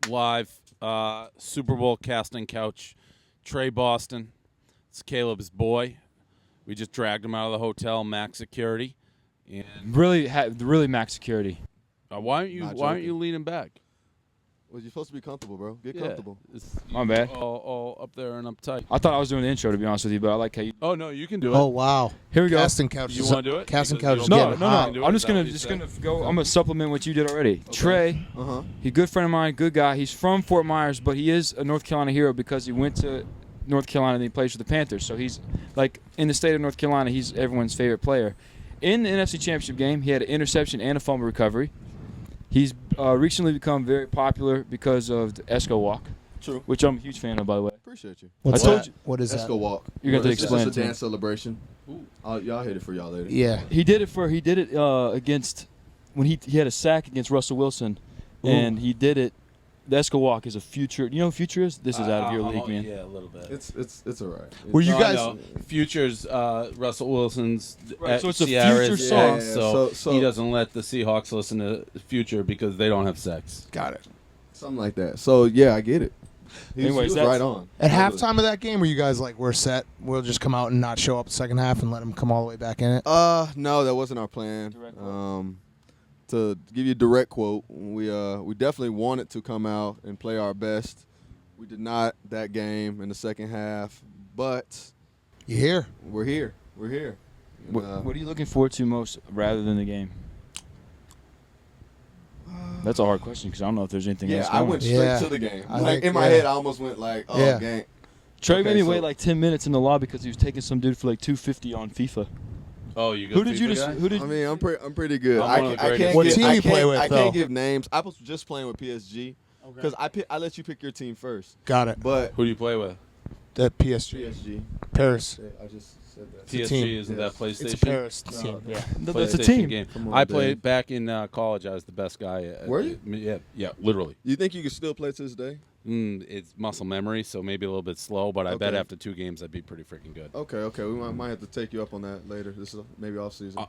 live Super Bowl casting couch. Trey Boston. It's Caleb's boy. We just dragged him out of the hotel, max security. And Really max security. why aren't you leaning back? Well, you're supposed to be comfortable, bro. Get comfortable. My bad. All up there and uptight. I thought I was doing the intro, to be honest with you, but I like how you. Oh no, you can do it. Oh wow! Here we go. Casting couch. You want to do it? Casting Because couch. you is don't- getting No. hot. do it? I'm Is just that gonna what you said? go. I'm gonna supplement what you did already. Trey, he's a good friend of mine, good guy. He's from Fort Myers, but he is a North Carolina hero because he went to North Carolina and he plays for the Panthers. So he's like in the state of North Carolina, he's everyone's favorite player. In the NFC Championship game, he had an interception and a fumble recovery. He's recently become very popular because of the Esco Walk. True. Which I'm a huge fan of, by the way. Appreciate you. What's I told that? you- What is Let's that? go walk. You're gonna have to It's explain just it to a me. dance celebration. Y'all hit it for y'all later. Yeah. He did it against when he had a sack against Russell Wilson, and he did it. The Esco Walk is a future. You know who future is? This is out of your league, man. Yeah, a little bit. It's all right. Were you No, guys? I know. Future's Russell Wilson's Right, so it's a Ciara's Future song. ex, Yeah, so he doesn't let the Seahawks listen to Future because they don't have sex. Got it. Something like that. So yeah, I get it. He Anyways, was that's- right on. At halftime of that game, were you guys like, we're set? We'll just come out and not show up the second half and let them come all the way back in it? No, that wasn't our plan. Direct quote. To give you a direct quote, we definitely wanted to come out and play our best. We did not that game in the second half, but You hear? we're here. We're here. And, What are you looking forward to most rather than the game? That's a hard question because I don't know if there's anything else. I going. went straight Yeah. to the game. I Like think, in my yeah. head, I almost went like, "Oh, Yeah. game." Trey Okay, made me so- wait like 10 minutes in the lobby because he was taking some dude for like $250 on FIFA. Oh, you Who did you just? Who did? I mean, I'm pretty good. I'm one of the greatest. What team you play with, I though? can't give names. I was just playing with PSG because I let you pick your team first. Got it. But Who do you play with? That PSG. PSG, Paris. I just said that. a PSG, team. isn't Yes. that PlayStation? It's a Paris team. Yeah. That's a PlayStation team. game. Come on, I Dave. played back in college. I was the best guy. Were you? Yeah, literally. You think you can still play to this day? It's muscle memory, so maybe a little bit slow, but I bet Okay. after 2 games I'd be pretty freaking good. Okay. We might have to take you up on that later. This is maybe off season.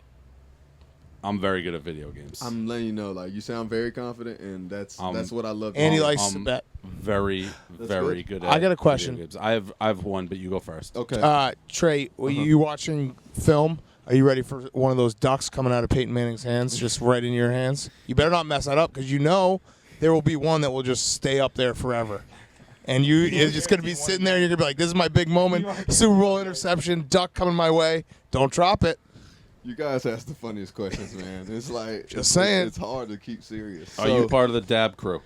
I'm very good at video games. I'm letting you know, like you sound very confident, and that's what I love. And he doing. likes to bet. very, very good at I got a video question. games. I've won, but you go first. Okay. Trey, were you watching film? Are you ready for one of those ducks coming out of Peyton Manning's hands, just right in your hands? You better not mess that up because you know there will be one that will just stay up there forever. And you're just going to be sitting there and you're going to be like, this is my big moment. Super Bowl interception, duck coming my way. Don't drop it. You guys ask the funniest questions, man. It's like Just saying. It's hard to keep serious. Are So, you part of the dab crew?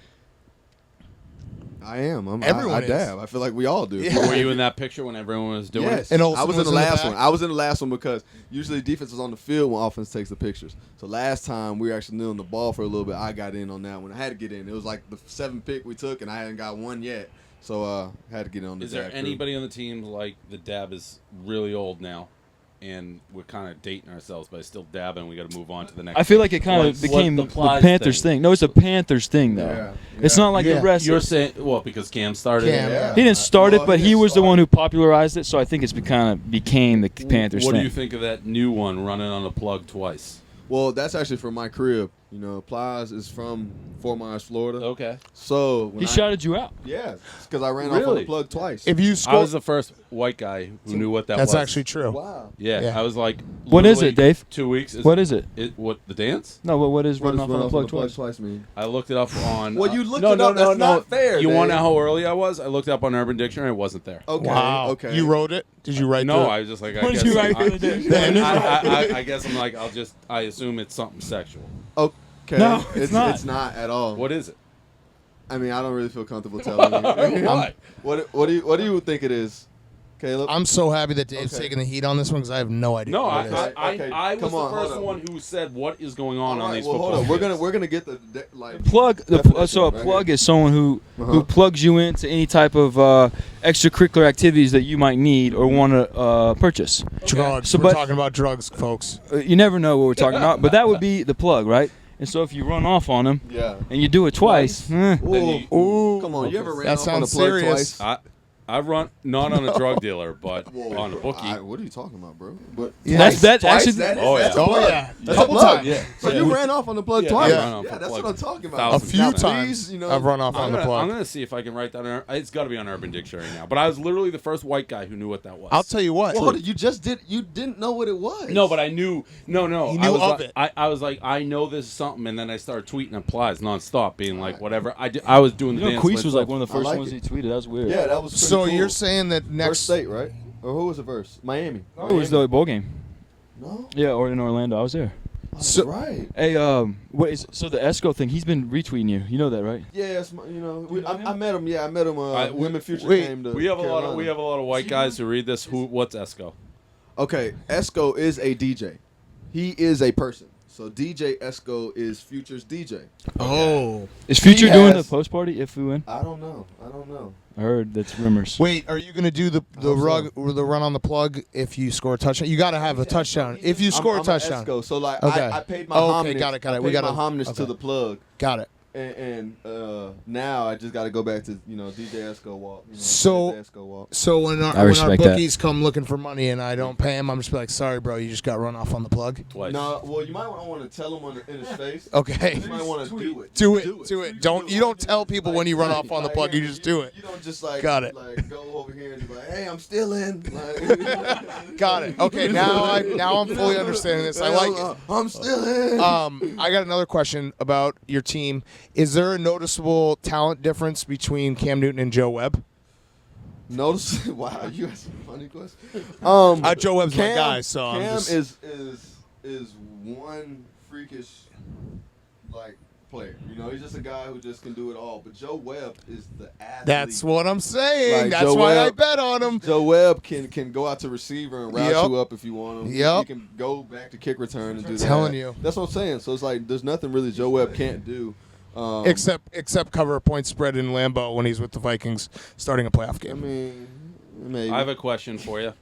I am. Everyone I is. dab. I feel like we all do. Yeah. Were you in that picture when everyone was doing Yes. it? And Olsen I was in was the in the last back? one. I was in the last one because usually defense is on the field when offense takes the pictures. So last time we were actually kneeling the ball for a little bit. I got in on that one. I had to get in. It was like the 7th pick we took, and I hadn't got one yet. So I had to get in on the Is there dab crew. anybody on the team like the dab is really old now, and we're kind of dating ourselves, but I still dab, and we got to move on to the next. I feel like it kind What- of became what the Plies Panthers thing. No, it's a Panthers thing though. Yeah. It's not like Yeah. the rest. You're saying because Cam started Cam, it. yeah. He didn't start it, Well, but he he was the started. one who popularized it. So I think it's became the Panthers What thing. do you think of that new one running on the plug twice? Well, that's actually from my crib. You know, Plies is from Fort Myers, Florida. Okay. So when He I, shouted you out. Yeah, because I ran off on Really? the plug twice. If you I score, was the first white guy who knew what that was. that's actually true. Wow. Yeah, Yeah. I was like, What is it, literally Dave? 2 weeks. What is it? What the dance? No, what is What running does off run on the off plug on the plug twice? twice mean? I looked it up on. Well, you looked no, it no, up. No, That's no. not fair, You want to Dave. know how early I was? I looked it up on Urban Dictionary. It wasn't there. Okay. Wow. Okay. You wrote it? Did you write No, the- I was just like, I What guess. did you write I, for the day? I guess I'm like, I assume it's something sexual. Okay. No, it's not. It's not at all. What is it? I mean, I don't really feel comfortable telling you. Why? What do you think it is, Caleb? I'm so happy that Dave's Okay. taking the heat on this one because I have no idea. No, what it is. Okay, I was come on, the hold first up. one who said what is going on All on right, these well, football hold on. fields. We're gonna get the like Plug. definition So a right plug here. is someone who Uh-huh. plugs you into any type of extracurricular activities that you might need or want to purchase. Drugs. So, We're but- talking about drugs, folks. You never know what we're talking about, but that would be the plug, right? And so if you run off on them Yeah. and you do it twice, Then you- Ooh. Come on, you ever ran That off on the sounds plug serious. twice? I've run not on a drug dealer, but Whoa, on a bookie. what are you talking about, bro? But Yeah. That's twice, actually. Oh, yeah. Oh yeah, That's couple a plug. times. Yeah. So you ran off on the plug Yeah, twice. I ran off Yeah, the that's plug. what I'm talking A about. few Now, times please, I've run off on the I'm plug. gonna see if I can write that. It's got to be on Urban Dictionary now. But I was literally the first white guy who knew what that was. I'll tell you what. Well, hold on, you just did. You didn't know what it was. No, but I knew. No. He I knew was of like, it. I was like, I know this is something, and then I started tweeting applies nonstop, being like, whatever. I was doing the You know, dance. Queese was like myself. one of the I first like ones it. he tweeted. That was weird. Yeah, that was pretty So cool. you're saying that First next state, right? Or who was it first? Miami. It was the bowl game. No, Yeah, or in Orlando. I was there. that's So- right. Hey, what is so the Esco thing? He's been retweeting you. You know that, right? Yeah, it's my, know him? I met him. Yeah, I met him. Women Future wait, came to We have a lot Carolina. of white guys who read this. What's Esco? Okay, Esco is a DJ. He is a person. So DJ Esco is Future's DJ. Oh. Is Future He doing the has- post party if we win? I don't know. I heard that's rumors. Wait, are you gonna do the hope rug or the run on the plug if you score a touchdown? You got to have a touchdown. If you score I'm a touchdown, Esco, so like Okay. I paid my Oh, okay, homage. got it. I We paid gotta- my homage okay. to the plug. got it. And now I just got to go back to DJ Esco walk. So- DJ Esco walk. So when I our respect that. bookies come looking for money and I don't pay him, I'm just be like, sorry, bro, you just got run off on the plug. Twice. No, well you might want to tell him in his face. Okay. You might want to do it. Do it. You don't tell people when you run off on the plug. You just do it. You don't just like Got it. Like go over here and be like, hey, I'm still in. Like, Got it. Okay, now I'm fully understanding this. I like it. I'm still in. I got another question about your team. Is there a noticeable talent difference between Cam Newton and Joe Webb? Notice? Wow, you asked a funny question. Joe Webb's my Cam, guy, so I'm Cam just... is one freakish like player. You know, he's just a guy who just can do it all. But Joe Webb is the athlete. That's what I'm saying. Like, That's Joe why I Webb- bet on him. Joe Webb can go out to receiver and route Yep. you up if you want him. Yep. He can go back to kick return and do that. Telling you. That's what I'm saying. So it's like there's nothing really Joe Webb can't do. Except cover a point spread in Lambeau when he's with the Vikings starting a playoff I game. mean, maybe. I have a question for you.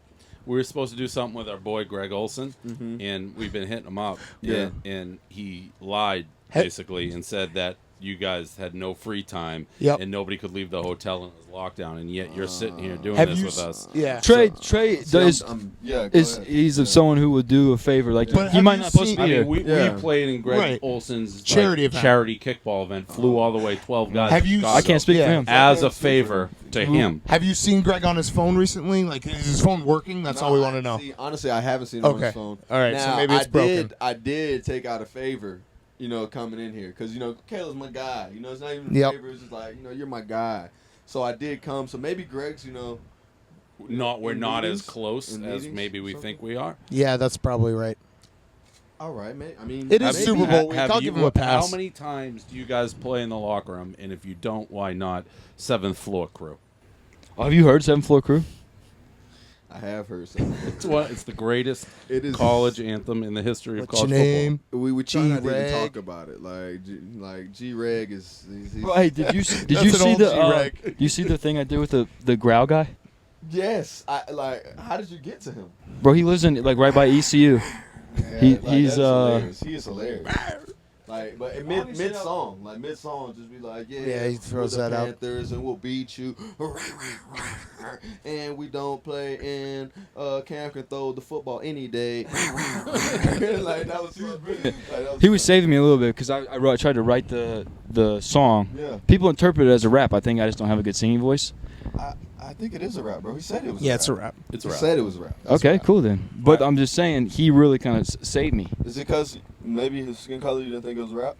We were supposed to do something with our boy Greg Olson, Mhm. and we've been hitting him up. Yeah. And he lied Hey. basically and said that you guys had no free time Yep. and nobody could leave the hotel and it was lockdown, and yet you're sitting here doing Have this you with s- us. Yeah. Trey See, is yeah, go is ahead. he's Yeah. someone who would do a favor. Like But he have might you not supposed seen- to I be here. mean, we Yeah. played in Greg Right. Olson's Charity like, event. charity kickball event. Flew all the way 12 guys. Have to you- Chicago I can't speak Yeah. for him. as a favor to him. Have you seen Greg on his phone recently? Like, is his phone working? That's all we want to know. See, honestly, I haven't seen him on Okay. his phone. All right, so Now, maybe it's broken. I did take out a favor, coming in here because Caleb's my guy. It's not even a Yep. favor. It's just like you're my guy. So I did come. So maybe Greg's, We're in not as meetings? close In as meetings maybe or we something? think we are. Yeah, that's probably right. All right, man. I mean, It is maybe. Super Bowl week. Have I'll you- give him a pass. How many times do you guys play in the locker room? And if you don't, why not? 7th floor crew. Oh, have you heard 7th Floor Crew? I have heard something. It's the greatest It is college anthem in the history of What's your college name? We try not to even G-Reg. talk about it. Like G-Reg is. He's, Bro, hey, did you see That's an old the G-Reg. you see the thing I did with the growl guy? Yes. How did you get to him? Bro, he lives in like right by ECU. He's that's hilarious. He is hilarious. But mid song, just be like, Yeah, he throws we're the that out. Panthers and we'll beat you, and we don't play. And Cam can throw the football any day. That was so good. He was saving me a little bit because I tried to write the song. Yeah, People interpret it as a rap. I think I just don't have a good singing voice. I think it is a rap, bro. He said it was. Yeah, it's a wrap. It's He right. said it was a rap. That's a Okay, rap. cool then. But I'm just saying he really kind of saved me. Is it because maybe his skin color you didn't think it was a rap?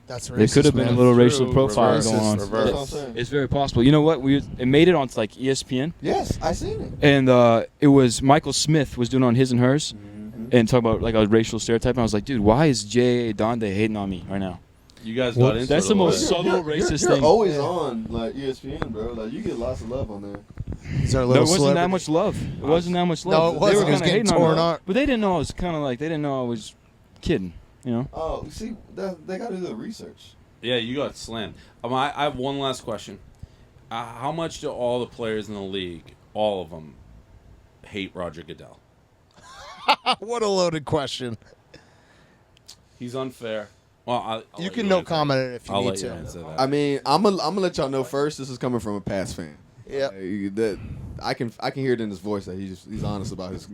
That's racist. There could have been a man. little racial True. profile Reverse. going on. That's what I'm Reverse. saying. It's very possible. You know what? It made it onto like ESPN, Yes, I seen it. and it was Michael Smith was doing it on his and hers, Mm-hmm. and talk about like a racial stereotype. And I was like, dude, why is J.A. Donde hating on me right now? You guys Well, got into that's it the a little most bit. subtle racist You're thing. always on ESPN, bro. You get lots of love on there. He's our No, it little wasn't that celebrity. much love. It wasn't that much No, love. it wasn't. They It were was kind of getting hating on torn me. up. But they didn't know I was kind of like they didn't know I was kidding. You know. Oh, see, they got to do the research. Yeah, you got slammed. I have one last question. How much do all the players in the league, all of them, hate Roger Goodell? What a loaded question. He's unfair. Well, I'll You let can no answer. comment it if you I'll need let you to. answer that. I mean, I'm gonna let y'all know first. This is coming from a Pats fan. Yeah. That I can hear it in his voice that he's honest about his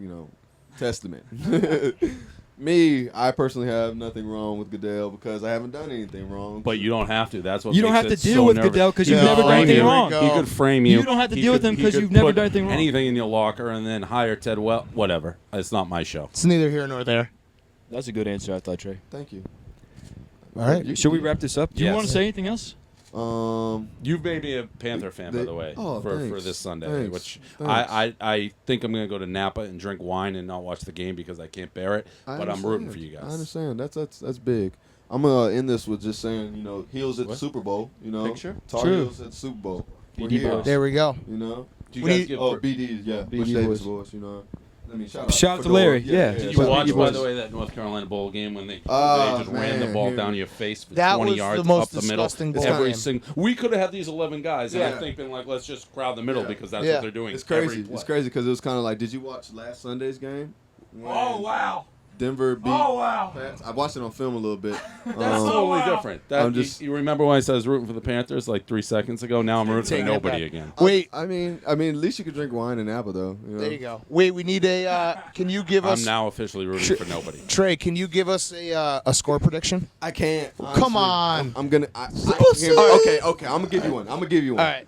testament. Me, I personally have nothing wrong with Goodell because I haven't done anything wrong. But you don't have to. That's what You don't makes have to it deal so with nervous. Goodell because He you've could never done frame anything you. wrong. He could frame you. You don't have to He deal with could- him he 'cause could you've never put done anything wrong. Anything in your locker and then hire Ted whatever. It's not my show. It's neither here nor there. That's a good answer, I thought, Trey. Thank you. All right. Should we wrap this up? Do you Yes. want to say anything else? You've made me a Panther fan, by the way, for thanks. this Sunday, Thanks. which Thanks. I think I'm going to go to Napa and drink wine and not watch the game because I can't bear it. But I'm rooting for you guys. I understand. That's big. I'm gonna end this with just saying, Heels at the What? Super Bowl. Picture? Tar True. Heels at the Super Bowl. We're BD here. boys. There we go. You know. Do you We guys need- give BDs, yeah. BD Butch Davis boys. boys, I mean, Shout out to Fedora. Larry, yeah. Did But you watch, BD by boys. the way, that North Carolina bowl game when they Oh, just ran the man, ball here- down your face for That 20 was yards the most up the middle? disgusting bowl Every game. single, we could have had these 11 guys, and Yeah. I think been like, let's just crowd the middle because that's Yeah. what they're doing. It's crazy. every play. It's crazy because it was kind of like, did you watch last Sunday's game? Oh wow! Denver beat. Oh wow! Pats? I watched it on film a little bit. That's totally different. That, I'm just- you remember when I said I was rooting for the Panthers like 3 seconds ago? Now I'm rooting for Taking it nobody back. again. Wait. I mean, at least you could drink wine in Napa, though. There you go. Wait, we need a. Can you give us I'm now officially rooting for nobody. Trey? Can you give us a score prediction? I can't. Come honestly. on. I'm gonna. Okay. I'm gonna give you one. I'm All right.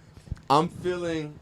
I'm feeling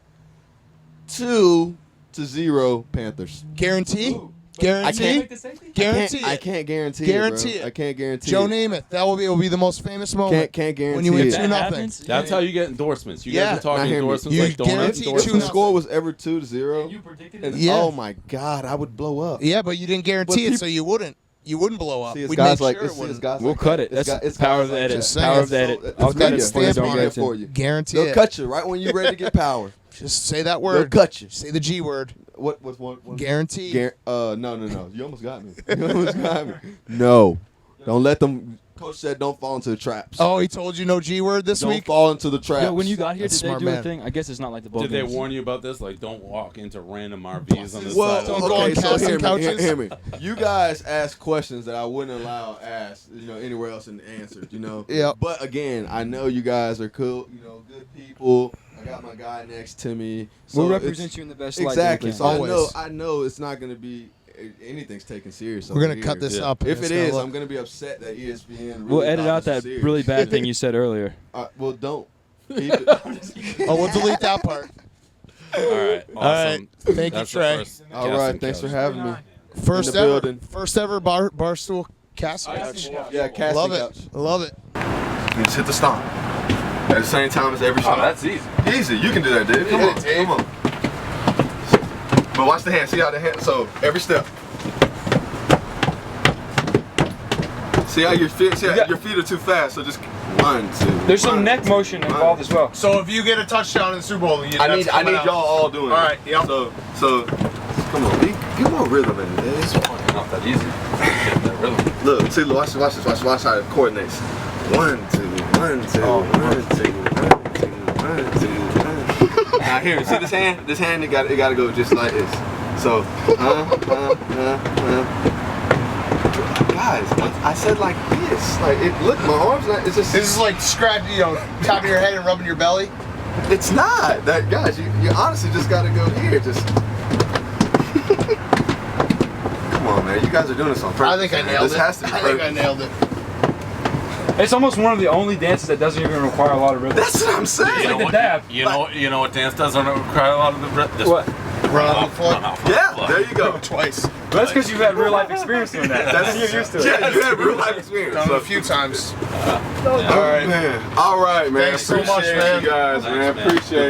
2-0 Panthers. Guarantee. I Guarantee. can't. Guarantee. I it. can't guarantee. Guarantee it, bro. it. I can't guarantee. Joe it. Namath. That will be the most famous moment. Can't guarantee when you win it. 2-0. happens? That's how you get endorsements. You Yeah. guys are talking Now hear me. endorsements You like donuts. guarantee If endorsements. the score was ever 2-0, predicted and, Yeah. oh my God, I would blow up. Yeah, but you didn't guarantee But it, so you wouldn't. You wouldn't blow up. See, it's We'd guys make like sure it's, it wouldn't. guys We'll like cut that. it. It's That's gu- it's power guys of the like edit. that. Just Power saying. of the edit. It's I'll cut media. it for you. It's Don't media get for it. you. Guarantee They'll it. cut you right when you're ready to get power. Just say that They'll word. cut you. Say the G word. What's one? Guarantee. No. You almost got me. You almost got me. No. Don't let them. Coach said don't fall into the traps. Oh, he told you no G word this Don't week? fall into the traps. Yo, when you got here, That's did they smart do man. a thing? I guess it's not like the bowl Did they games. warn you about this? Like, don't walk into random RVs on the Well, side. Don't of go the on road. okay, so casting hear me, couches. hear me. You guys ask questions that I wouldn't allow asked, anywhere else and answered, Yep. But again, I know you guys are cool, good people. I got my guy next to me. So We'll it's- represent you in the best light. Exactly. that So we can. Always. I know it's not going to be anything's taken serious. We're over gonna cut here. this Yeah. up. and If it's it gonna is, look- I'm going to be upset that ESPN. Really We'll edit thought out this was that serious. really bad thing you said earlier. Well, don't. Keep it. Oh, we'll delete that part. All right. Awesome. All right. Thank you, That's the Trey. first All casting right. Thanks for couch. having me. First In the ever. building. First ever Barstool cast couch. Yeah, casting Love couch. it. Love it. You just hit the stomp at the same time as every shot. easy. Easy. You can do that, Dave. Come Yeah, on. Dave. Come on. But watch the hand. See how the hand. So every step. See how your feet are too fast. So just 1, 2. There's some 1, neck 2, motion 1. involved as well. So if you get a touchdown in the Super Bowl, I need y'all all doing it. All right, yep. So come on, get more rhythm in it. It's Not that easy. Get that rhythm. Look, see, watch this. Watch how it coordinates. 1, 2, 1, 2, 1, 2, 1, 2, 1, 2, 1. Now here, see this hand? This hand, it gotta go just like this. So, guys, I said like this. Like look, my arms not. It's just. This is like scratching, top of your head and rubbing your belly. It's not that, guys. You honestly just gotta go here. Just. Come on, man. You guys are doing this on purpose. I think I nailed This it. has to be I think I purpose. nailed it. It's almost one of the only dances that doesn't even require a lot of rhythm. That's what I'm saying. It's like the dab. You know what dance doesn't require a lot of the this What? Run on the floor. Yeah, there you go. Twice. That's because you've had real life experience doing that. You're used to it. Yeah, you have real life experience. Done it a few times. All right, man. All right, man. Thanks so much, Appreciate man. you guys, man. Thanks, man. Appreciate it.